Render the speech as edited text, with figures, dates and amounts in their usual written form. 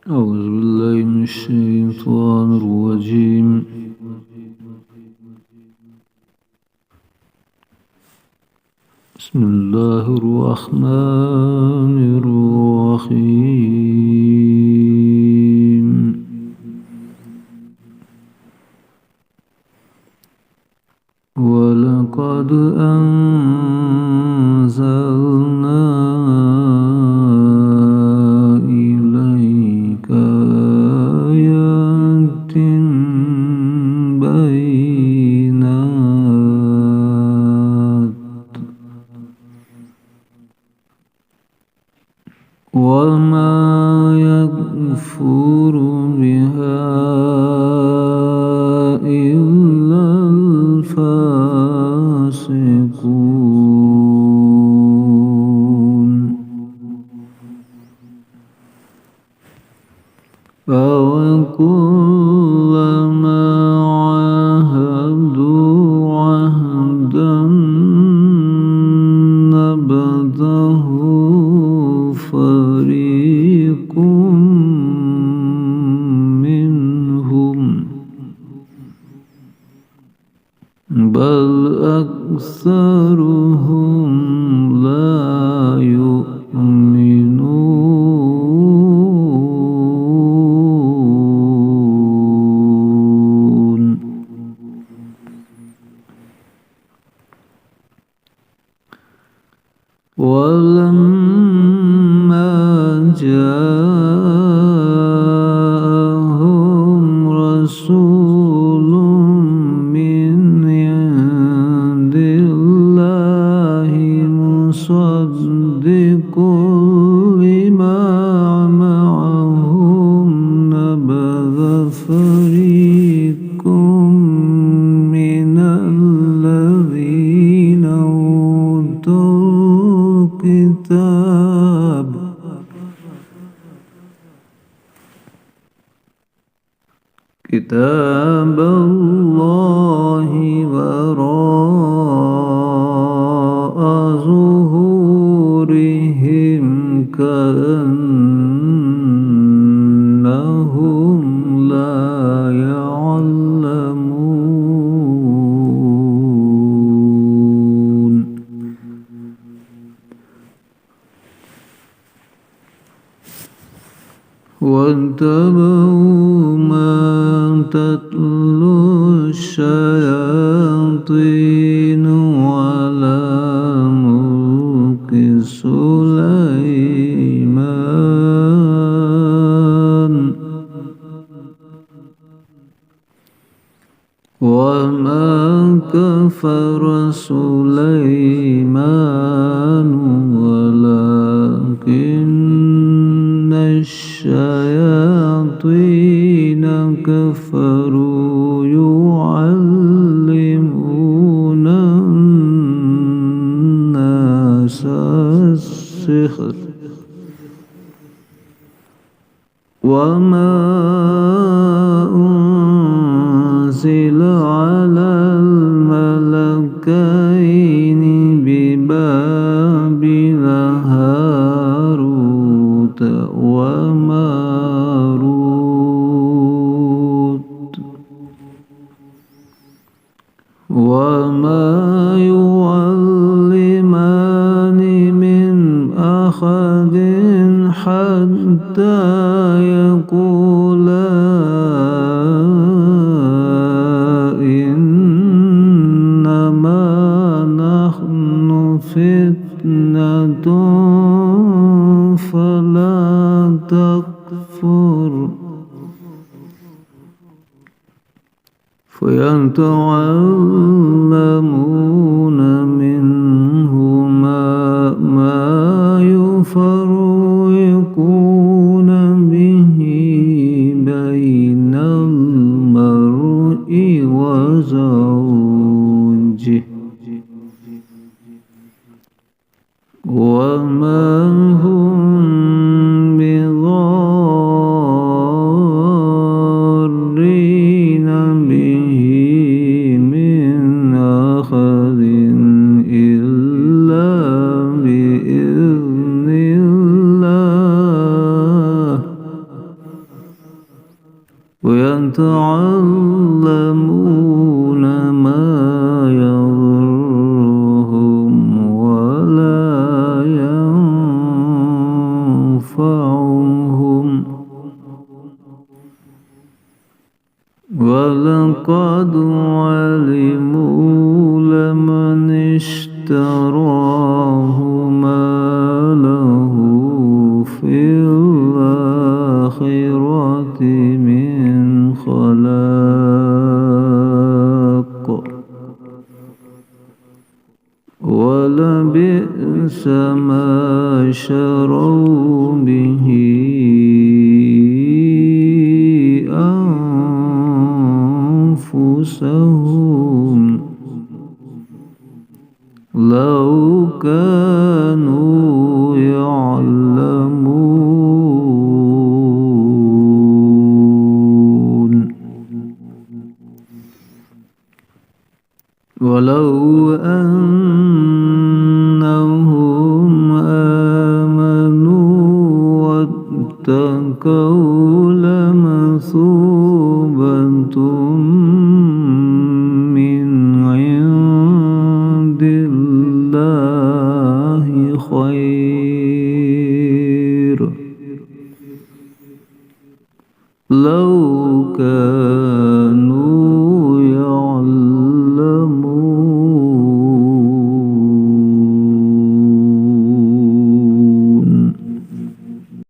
أعوذ بالله من الشيطان الرجيم. بسم الله الرحمن الرحيم. ولقد أنزلنا إليك آيات بينات وما يكفر بها إلا الفاسقون. أوكلما عاهدوا عهدا نبذه فريق منهم بل أكثرهم لا يؤمنون. ولما جاءهم رسول من عند الله مصدق لما معهم نبذ فريق من الذين أوتوا كتاب الله وراء ظهورهم كأنهم لا يعلمون. واتبعوا ما تتلو الشياطين على ملك سليمان وما كفر سليمان ولكن الشياطين كفروا يعلمون الناس السحر وما أنزل على الملكين ببابل هاروت وماروت وما يعلمان من أحد حتى يقولا إنما نحن فتنة فلا تكفر فيتعلمون منهما ما يفرقون به بين المرء وزوجه وما هم بضارين به من أحد ويتعلمون ما يضرهم ولا ينفعهم ولقد علموا لمن اشتراه ما له في الآخرة من خلاق ولبئس ما شروا به أنفسهم لو كانوا يعلمون ولو أنهم آمنوا واتقوا لمثوبة من عند الله خير لو كان